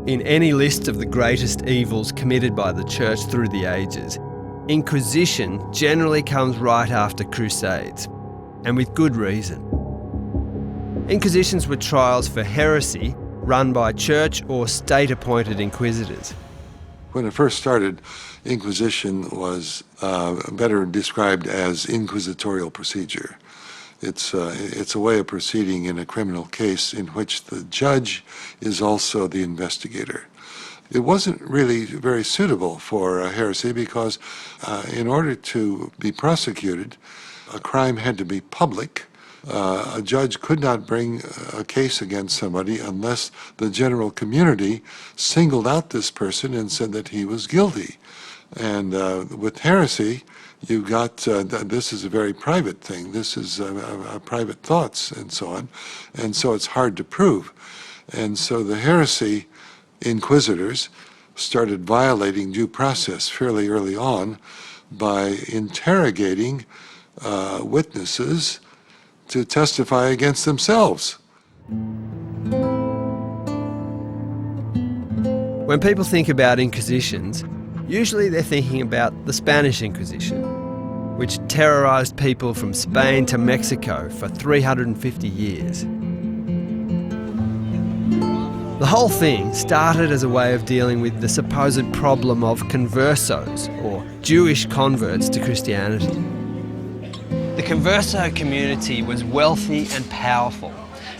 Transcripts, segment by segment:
In any list of the greatest evils committed by the Church through the ages, Inquisition generally comes right after Crusades, and with good reason. Inquisitions were trials for heresy run by church or state-appointed inquisitors. When it first started, Inquisition was better described as inquisitorial procedure. It's a way of proceeding in a criminal case in which the judge is also the investigator. It wasn't really very suitable for heresy because in order to be prosecuted, a crime had to be public. A judge could not bring a case against somebody unless the general community singled out this person and said that he was guilty. And with heresy, you got, this is a very private thing. This is private thoughts and so on. And so it's hard to prove. And so the heresy inquisitors started violating due process fairly early on by interrogating witnesses to testify against themselves. When people think about inquisitions, usually they're thinking about the Spanish Inquisition, which terrorised people from Spain to Mexico for 350 years. The whole thing started as a way of dealing with the supposed problem of conversos, or Jewish converts to Christianity. The converso community was wealthy and powerful.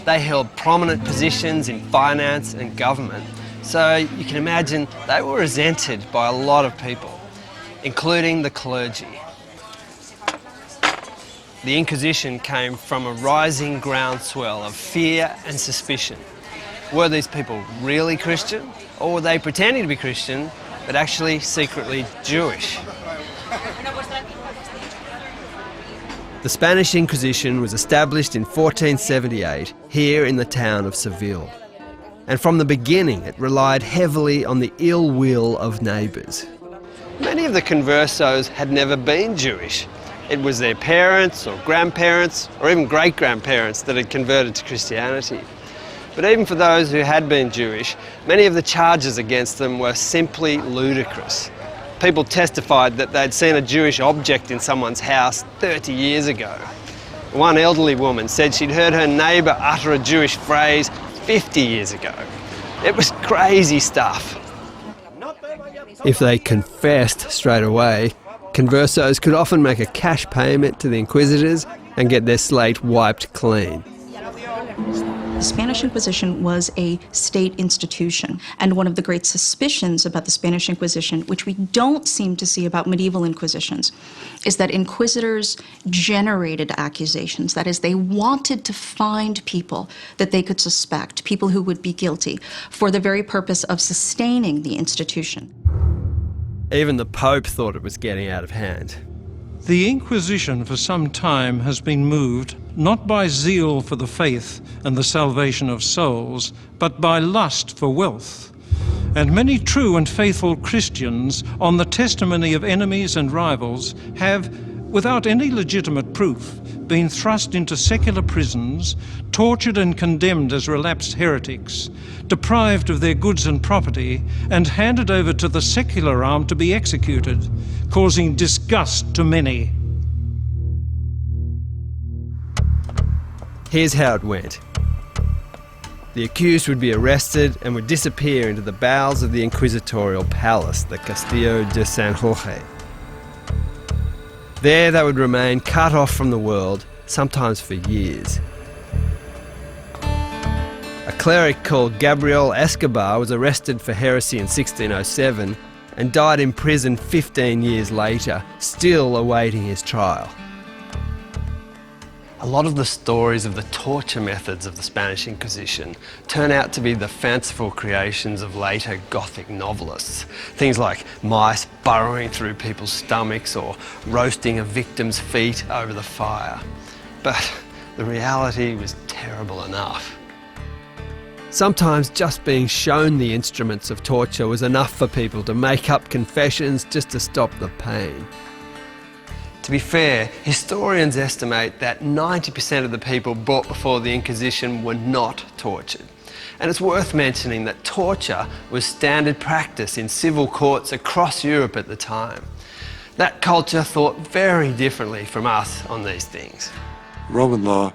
They held prominent positions in finance and government, so you can imagine they were resented by a lot of people, including the clergy. The Inquisition came from a rising groundswell of fear and suspicion. Were these people really Christian, or were they pretending to be Christian, but actually secretly Jewish? The Spanish Inquisition was established in 1478 here in the town of Seville. And from the beginning it relied heavily on the ill will of neighbours. Many of the conversos had never been Jewish. It was their parents or grandparents or even great-grandparents that had converted to Christianity. But even for those who had been Jewish, many of the charges against them were simply ludicrous. People testified that they'd seen a Jewish object in someone's house 30 years ago. One elderly woman said she'd heard her neighbour utter a Jewish phrase 50 years ago. It was crazy stuff. If they confessed straight away, conversos could often make a cash payment to the inquisitors and get their slate wiped clean. The Spanish Inquisition was a state institution, and one of the great suspicions about the Spanish Inquisition, which we don't seem to see about medieval inquisitions, is that inquisitors generated accusations. That is, they wanted to find people that they could suspect, people who would be guilty, for the very purpose of sustaining the institution. Even the Pope thought it was getting out of hand. The Inquisition for some time has been moved not by zeal for the faith and the salvation of souls, but by lust for wealth. And many true and faithful Christians, on the testimony of enemies and rivals, have, without any legitimate proof, been thrust into secular prisons, tortured and condemned as relapsed heretics, deprived of their goods and property, and handed over to the secular arm to be executed, causing disgust to many. Here's how it went. The accused would be arrested and would disappear into the bowels of the inquisitorial palace, the Castillo de San Jorge. There they would remain cut off from the world, sometimes for years. A cleric called Gabriel Escobar was arrested for heresy in 1607 and died in prison 15 years later, still awaiting his trial. A lot of the stories of the torture methods of the Spanish Inquisition turn out to be the fanciful creations of later Gothic novelists. Things like mice burrowing through people's stomachs or roasting a victim's feet over the fire. But the reality was terrible enough. Sometimes just being shown the instruments of torture was enough for people to make up confessions just to stop the pain. To be fair, historians estimate that 90% of the people brought before the Inquisition were not tortured. And it's worth mentioning that torture was standard practice in civil courts across Europe at the time. That culture thought very differently from us on these things. Roman law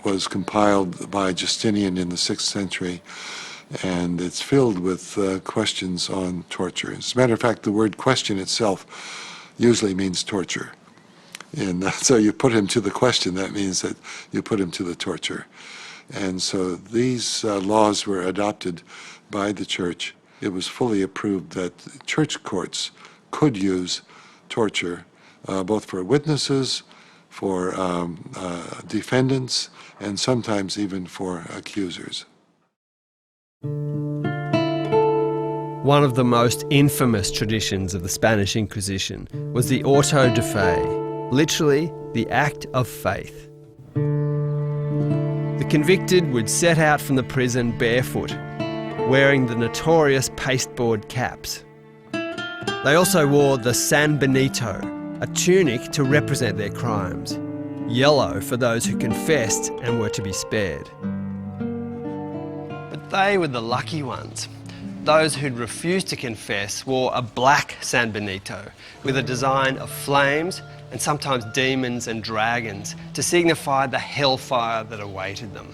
was compiled by Justinian in the 6th century, and it's filled with questions on torture. As a matter of fact, the word question itself usually means torture. And so you put him to the question, that means that you put him to the torture. And so these laws were adopted by the church. It was fully approved that church courts could use torture, both for witnesses, for defendants, and sometimes even for accusers. One of the most infamous traditions of the Spanish Inquisition was the auto de fe, literally the act of faith. The convicted would set out from the prison barefoot, wearing the notorious pasteboard caps. They also wore the San Benito, a tunic to represent their crimes, yellow for those who confessed and were to be spared. But they were the lucky ones. Those who'd refused to confess wore a black San Benito with a design of flames and sometimes demons and dragons to signify the hellfire that awaited them.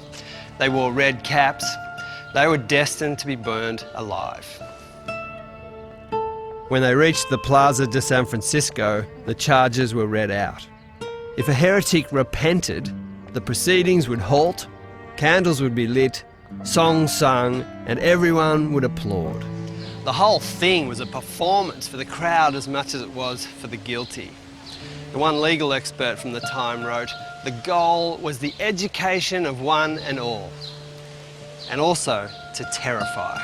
They wore red caps. They were destined to be burned alive. When they reached the Plaza de San Francisco, the charges were read out. If a heretic repented, the proceedings would halt, candles would be lit, songs sung, and everyone would applaud. The whole thing was a performance for the crowd as much as it was for the guilty. The one legal expert from the time wrote, "The goal was the education of one and all, and also to terrify."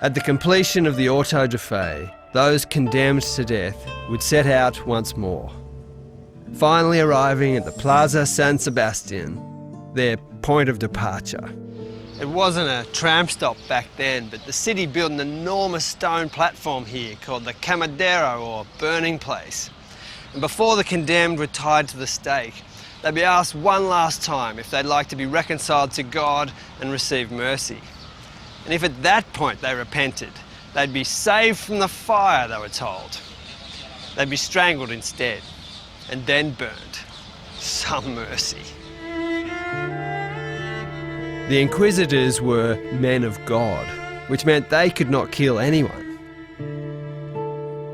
At the completion of the auto de fe, those condemned to death would set out once more, finally arriving at the Plaza San Sebastian, their point of departure. It wasn't a tram stop back then, but the city built an enormous stone platform here called the Quemadero, or burning place. And before the condemned were tied to the stake, they'd be asked one last time if they'd like to be reconciled to God and receive mercy. And if at that point they repented, they'd be saved from the fire, they were told. They'd be strangled instead, and then burned. Some mercy. The inquisitors were men of God, which meant they could not kill anyone.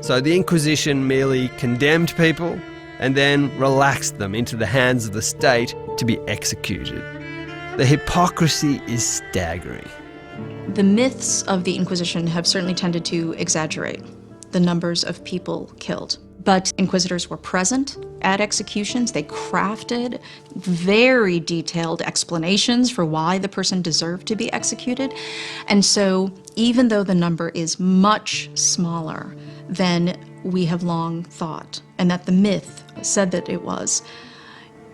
So the Inquisition merely condemned people and then relaxed them into the hands of the state to be executed. The hypocrisy is staggering. The myths of the Inquisition have certainly tended to exaggerate the numbers of people killed. But inquisitors were present at executions. They crafted very detailed explanations for why the person deserved to be executed. And so even though the number is much smaller than we have long thought, and that the myth said that it was,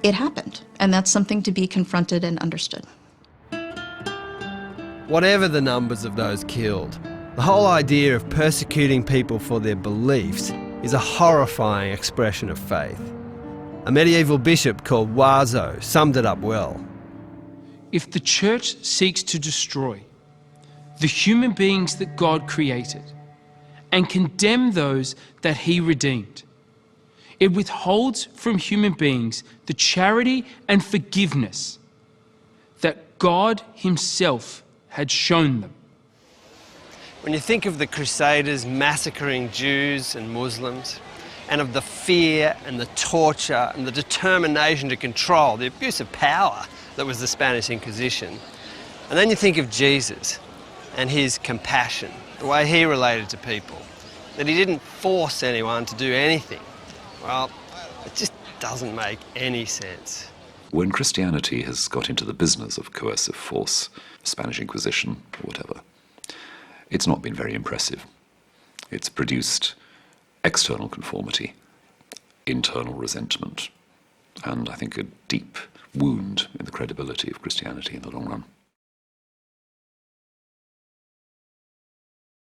it happened. And that's something to be confronted and understood. Whatever the numbers of those killed, the whole idea of persecuting people for their beliefs is a horrifying expression of faith. A medieval bishop called Wazo summed it up well. If the church seeks to destroy the human beings that God created and condemn those that he redeemed, it withholds from human beings the charity and forgiveness that God himself had shown them. When you think of the Crusaders massacring Jews and Muslims, and of the fear and the torture and the determination to control, the abuse of power that was the Spanish Inquisition, and then you think of Jesus and his compassion, the way he related to people, that he didn't force anyone to do anything, well, it just doesn't make any sense. When Christianity has got into the business of coercive force, Spanish Inquisition, or whatever, it's not been very impressive. It's produced external conformity, internal resentment, and I think a deep wound in the credibility of Christianity in the long run.